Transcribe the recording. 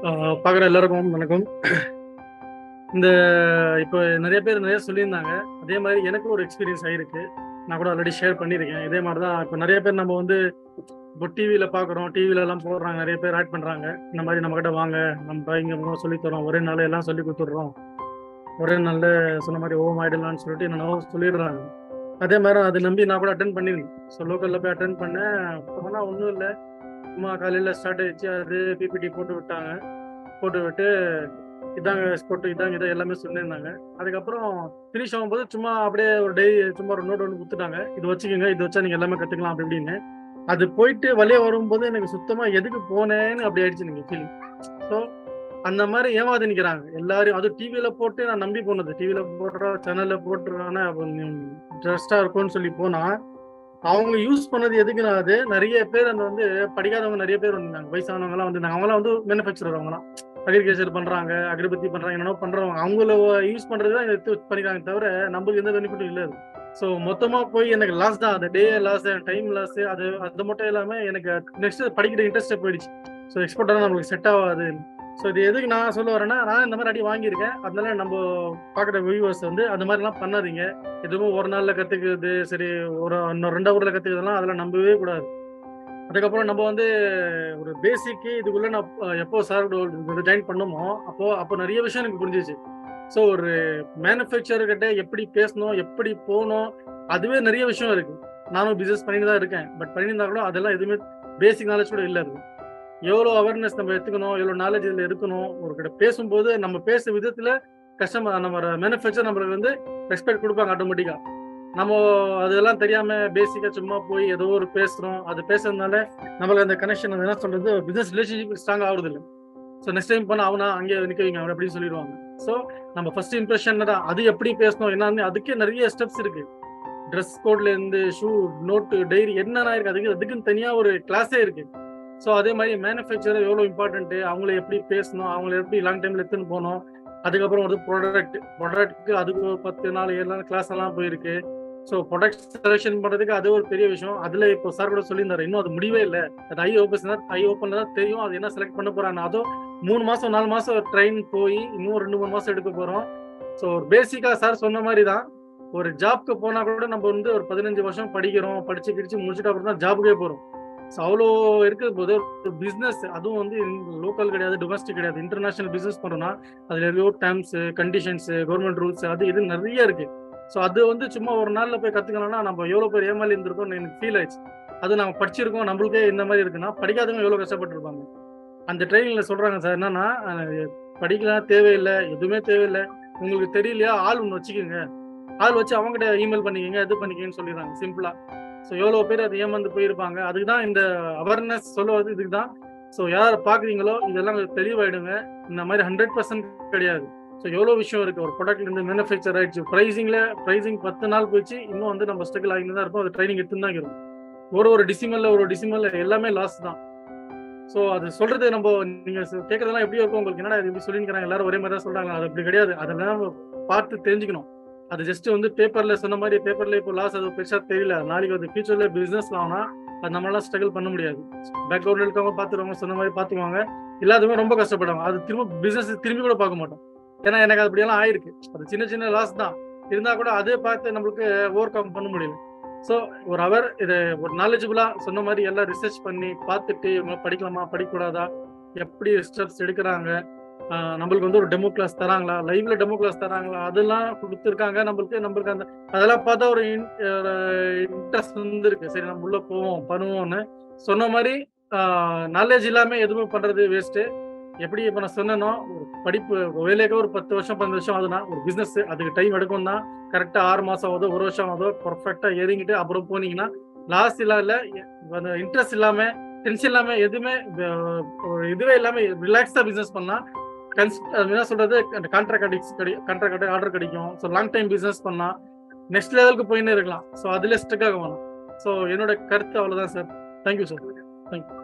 பார்க்குற எல்லாருக்கும் வணக்கம். இந்த இப்போ நிறைய பேர் நிறைய சொல்லியிருந்தாங்க. அதே மாதிரி எனக்கு ஒரு எக்ஸ்பீரியன்ஸ் ஆயிருக்கு. நான் கூட ஆல்ரெடி ஷேர் பண்ணியிருக்கேன். இதே மாதிரி தான் இப்போ நிறைய பேர் நம்ம வந்து இப்போ டிவியில பார்க்குறோம். டிவிலலாம் போடுறாங்க. நிறைய பேர் ஆட் பண்ணுறாங்க. இந்த மாதிரி நம்மக்கிட்ட வாங்க, நம்ம இங்கே சொல்லித்தரோம். ஒரே நாள் எல்லாம் சொல்லி கொடுத்துட்றோம். ஒரே நாளில் சொன்ன மாதிரி ஓம் ஆயிடலாம்னு சொல்லிட்டு என்னென்னவோ சொல்லிடுறாங்க. அதே மாதிரி அதை நம்பி நான் கூட அட்டன் பண்ணியிருந்தேன். ஸோ லோக்கலில் போய் அட்டன் பண்ணேன். போனால் ஒன்றும் இல்லை, சும்மா காலையில் ஸ்டார்ட் ஆயிடுச்சு. அது பிபிடி போட்டு விட்டாங்க. போட்டு விட்டு இதாங்க ஸ்போர்ட், இதாங்க இதை எல்லாமே சொல்லியிருந்தாங்க. அதுக்கப்புறம் ஃபினிஷ் ஆகும்போது சும்மா அப்படியே ஒரு சும்மா ஒரு நோட் ஒன்று கொடுத்துட்டாங்க. இது வச்சுக்கோங்க, இது வச்சா நீங்கள் எல்லாமே கற்றுக்கலாம் அப்படி இப்படின்னு. அது போயிட்டு வெளியே வரும்போது எனக்கு சுத்தமாக எதுக்கு போனேன்னு அப்படி ஆயிடுச்சு நீங்கள் ஃபீலிங். ஸோ அந்த மாதிரி ஏமாந்து நிற்கிறாங்க எல்லாரும். அது டிவியில் போட்டு நான் நம்பி போனது. டிவியில் போடுற சேனலில் போட்டுறானே ட்ரஸ்டாக இருக்கும்னு சொல்லி போனால் அவங்க யூஸ் பண்ணது எதுக்குன்னா, அது நிறைய பேர் அந்த வந்து படிக்காதவங்க நிறைய பேர் வந்திருந்தாங்க. வயசானவங்கலாம் வந்திருந்தாங்க. அவங்களாம் வந்து மேனுஃபேக்சரர், அவங்களாம் அக்ரிகல்ச்சர் பண்றாங்க, அகர்பத்தி பண்றாங்க, என்னென்ன பண்றவங்க அவங்கள யூஸ் பண்றதுதான் எடுத்து பண்ணிக்கிறாங்க தவிர நம்மளுக்கு எந்த பெனிஃபிட்டும் இல்லை. ஸோ மொத்தமா போய் எனக்கு லாஸ் தான். அந்த டே லாஸ், டைம் லாஸ். அது மட்டும் இல்லாம எனக்கு நெக்ஸ்ட் படிக்கிற இன்ட்ரெஸ்டே போயிடுச்சு. ஸோ எக்ஸ்போர்ட்டாக நம்மளுக்கு செட் ஆகாது. ஸோ இது எதுக்கு நான் சொல்ல வரேன்னா, நான் இந்த மாதிரி அடி வாங்கியிருக்கேன். அதனால நம்ம பார்க்குற வியூவர்ஸ் வந்து அந்த மாதிரிலாம் பண்ணாதீங்க. எதுவும் ஒரு நாளில் கற்றுக்கிறது சரி, இன்னும் 2 ஹவரில் கற்றுக்கிறதுலாம் அதெல்லாம் நம்பவே கூடாது. அதுக்கப்புறம் நம்ம வந்து ஒரு பேசிக்கு இதுக்குள்ள நான் எப்போ சார் ஜாயின் பண்ணோமோ அப்போ நிறைய விஷயம் எனக்கு புரிஞ்சிச்சு. ஸோ ஒரு மேனுஃபேக்சர்கிட்ட எப்படி பேசணும், எப்படி போகணும், அதுவே நிறைய விஷயம் இருக்கு. நானும் பிஸ்னஸ் பண்ணிட்டு தான் இருக்கேன். பட் பண்ணியிருந்தா கூட அதெல்லாம் எதுவுமே பேசிக் நாலேஜ் கூட இல்லை. அது எவ்வளோ அவேர்னஸ் நம்ம எடுத்துக்கணும், எவ்வளோ நாலேஜ் இதில் இருக்கணும். ஒரு கிட்ட பேசும்போது நம்ம பேச விதத்தில் கஸ்டமர், நம்ம மேனுஃபேக்சர் நம்மளுக்கு வந்து ரெஸ்பெக்ட் கொடுப்பாங்க ஆட்டோமேட்டிக்காக. நம்ம அதெல்லாம் தெரியாம பேசிக்கா சும்மா போய் ஏதோ ஒரு பேசுறோம். அது பேசுறதுனால நம்மளுக்கு அந்த கனெக்ஷன் என்ன சொல்றது, பிசினஸ் ரிலேஷன்ஷிப் ஸ்ட்ராங் ஆகுறது இல்லை. ஸோ நெக்ஸ்ட் டைம் பண்ண அவனா அங்கே நிற்க வைங்க அவன் அப்படின்னு சொல்லிடுவாங்க. ஸோ நம்ம ஃபர்ஸ்ட் இம்ப்ரெஷன் தான் அது. எப்படி பேசணும் என்னன்னு அதுக்கே நிறைய ஸ்டெப்ஸ் இருக்கு. ட்ரெஸ் கோட்ல இருந்து ஷூ, நோட்டு, டைரி என்னென்ன இருக்கு, அதுக்குன்னு தனியா ஒரு கிளாஸே இருக்கு. ஸோ அதே மாதிரி மேனுஃபேக்சர் எவ்வளோ இம்பார்ட்டன்ட்டு, அவங்கள எப்படி பேசணும், அவங்கள எப்படி லாங் டைம்ல எடுத்துன்னு போகணும். அதுக்கப்புறம் வந்து ப்ராடக்ட்டுக்கு அதுக்கு ஒரு 10 நாள் 7 நாள் கிளாஸ் எல்லாம் போயிருக்கு. ஸோ ப்ராடக்ட் செலெக்ஷன் பண்ணுறதுக்கு அது ஒரு பெரிய விஷயம். அதில் இப்போ சார் கூட சொல்லியிருந்தாரு, இன்னும் அது முடிவே இல்லை. அது ஐ ஓப்பன் தான் தெரியும் அது என்ன செலக்ட் பண்ண போறாங்க. அதுவும் 3 மாதம் 4 மாதம் ட்ரெயின் போய் இன்னும் 2-3 மாதம் எடுக்க போகிறோம். ஸோ ஒரு பேசிக்காக சார் சொன்ன மாதிரி தான், ஒரு ஜாப்க்கு போனால் கூட நம்ம வந்து ஒரு 15 வருஷம் படிக்கிறோம், படிச்சு கிடிச்சு முடிச்சுட்டு அப்புறம் தான் ஜாபுக்கே போகிறோம். ஸோ அவ்வளோ இருக்கிற போது ஒரு பிஸ்னஸ், அதுவும் வந்து லோக்கல் கிடையாது, டொமஸ்டிக் கிடையாது, இன்டர்நேஷனல் பிஸ்னஸ் பண்ணுறோம்னா அதில் எவ்வளோ டேர்ம்ஸு, கண்டிஷன்ஸு, கவர்மெண்ட் ரூல்ஸ் அது இது நிறைய இருக்கு. ஸோ அது வந்து சும்மா ஒரு நாளில் போய் கற்றுக்கணும்னா நம்ம எவ்வளோ பேர் ஏமாளி இருந்திருக்கோம்னு எனக்கு ஃபீல் ஆயிடுச்சு. அது நம்ம படிச்சிருக்கோம், நம்மளுக்கே இந்த மாதிரி இருக்குன்னா படிக்காதவங்க எவ்வளோ கஷ்டப்பட்டுருப்பாங்க. அந்த ட்ரைனிங்கில் சொல்கிறாங்க சார் என்னன்னா, படிக்கலாம் தேவையில்லை, எதுவுமே தேவையில்லை, உங்களுக்கு தெரியலையா ஆள் ஒன்று வச்சுக்கோங்க, ஆள் வச்சு அவங்ககிட்ட இமெயில் பண்ணிக்கோங்க, இது பண்ணிக்கங்கன்னு சொல்லிடுறாங்க சிம்பிளா. ஸோ எவ்வளோ பேர் அது ஏமாந்து போயிருப்பாங்க. அதுக்கு தான் இந்த அவேர்னஸ் சொல்லுவது, இதுக்கு தான். ஸோ யாரை பார்க்குறீங்களோ இதெல்லாம் தெளிவாயிடுங்க. இந்த மாதிரி 100% கிடையாது. ஸோ எவ்வளோ விஷயம் இருக்குது. ஒரு ப்ராடக்ட்லேருந்து மேனுஃபேக்சர் ஆயிடுச்சு, ப்ரைஸிங் 10 நாள் போயிடுச்சு, இன்னும் வந்து நம்ம ஸ்ட்ரகிள் ஆகிட்டு தான் இருப்போம். அது ட்ரைனிங் எடுத்து தான் இருக்கும். ஒரு டிசிமல்ல எல்லாமே லாஸ் தான். ஸோ அது சொல்றது நம்ம நீங்க கேட்கறதெல்லாம் எப்படி இருக்கும், உங்களுக்கு என்னடா எப்படி சொல்லிக்கிறாங்க எல்லாரும் ஒரே மாதிரி தான் சொல்றாங்க. அது அப்படி கிடையாது. அதெல்லாம் பார்த்து தெரிஞ்சுக்கணும். அது ஜஸ்ட் வந்து பேப்பர்ல சொன்ன மாதிரி, பேப்பர்ல இப்போ லாஸ் அது பெருசா தெரியல. நாளைக்கு வந்து ஃபியூச்சர்ல பிசினஸ் ஆகுனா அது நம்மளால ஸ்ட்ரகிள் பண்ண முடியாது. பேக்ரவுண்ட்ல இருக்கவங்க பார்த்துருவாங்க, சொன்ன மாதிரி பார்த்துக்குவாங்க. இல்லாதவங்க ரொம்ப கஷ்டப்படுவாங்க. அது பிசினஸ் திரும்பி கூட பார்க்க மாட்டோம். ஏன்னா எனக்கு அது அப்படியெல்லாம் ஆயிருக்கு. அது சின்ன சின்ன லாஸ் தான் இருந்தா கூட அதே பார்த்து நம்மளுக்கு ஓவர் கம் பண்ண முடியல. ஸோ ஒரு இதை ஒரு நாலேஜபிளா சொன்ன மாதிரி எல்லாம் ரிசர்ச் பண்ணி பார்த்துட்டு இவங்க படிக்கலாமா படிக்கக்கூடாதா, எப்படி ஸ்டெப்ஸ் எடுக்கிறாங்க, நம்மளுக்கு வந்து ஒரு டெமோ கிளாஸ் தராங்களா, லைவ்ல டெமோ கிளாஸ் தராங்களா, அதெல்லாம் கொடுத்துருக்காங்க. நம்மளுக்கு அந்த அதெல்லாம் பார்த்தா ஒரு இன்ட்ரெஸ்ட் வந்துருக்கு. சரி நம்ம உள்ள போவோம் பண்ணுவோம்னு. சொன்ன மாதிரி நாலேஜ் இல்லாம எதுவுமே பண்றது வேஸ்ட்டு. எப்படி இப்போ நான் சொன்னேனோ, ஒரு படிப்பு வேலைக்கு ஒரு 10 வருஷம் 15 வருஷம் ஆகுதுன்னா, ஒரு பிசினஸ் அதுக்கு டைம் எடுக்கும் தான். கரெக்டா 6 மாசம் ஆகுதோ 1 வருஷம் ஆகுதோ பர்ஃபெக்டா இறங்கிட்டு அப்புறம் போனீங்கன்னா லாஸ் இல்ல அந்த இன்ட்ரெஸ்ட் இல்லாம, டென்ஷன் இல்லாம, எதுவுமே இதுவே இல்லாம ரிலாக்ஸா பிசினஸ் பண்ணா என்ன சொல்றது, கான்ட்ராக்ட் ஆர்டர் கிடைக்கும். ஸோ லாங் டைம் பிசினஸ் பண்ணா நெக்ஸ்ட் லெவலுக்கு போயின்னு இருக்கலாம். ஸோ அதுல ஸ்ட்ரக் ஆக வேணும். ஸோ என்னோட கருத்து அவ்வளவுதான் சார். Thank you sir. தேங்க்யூ.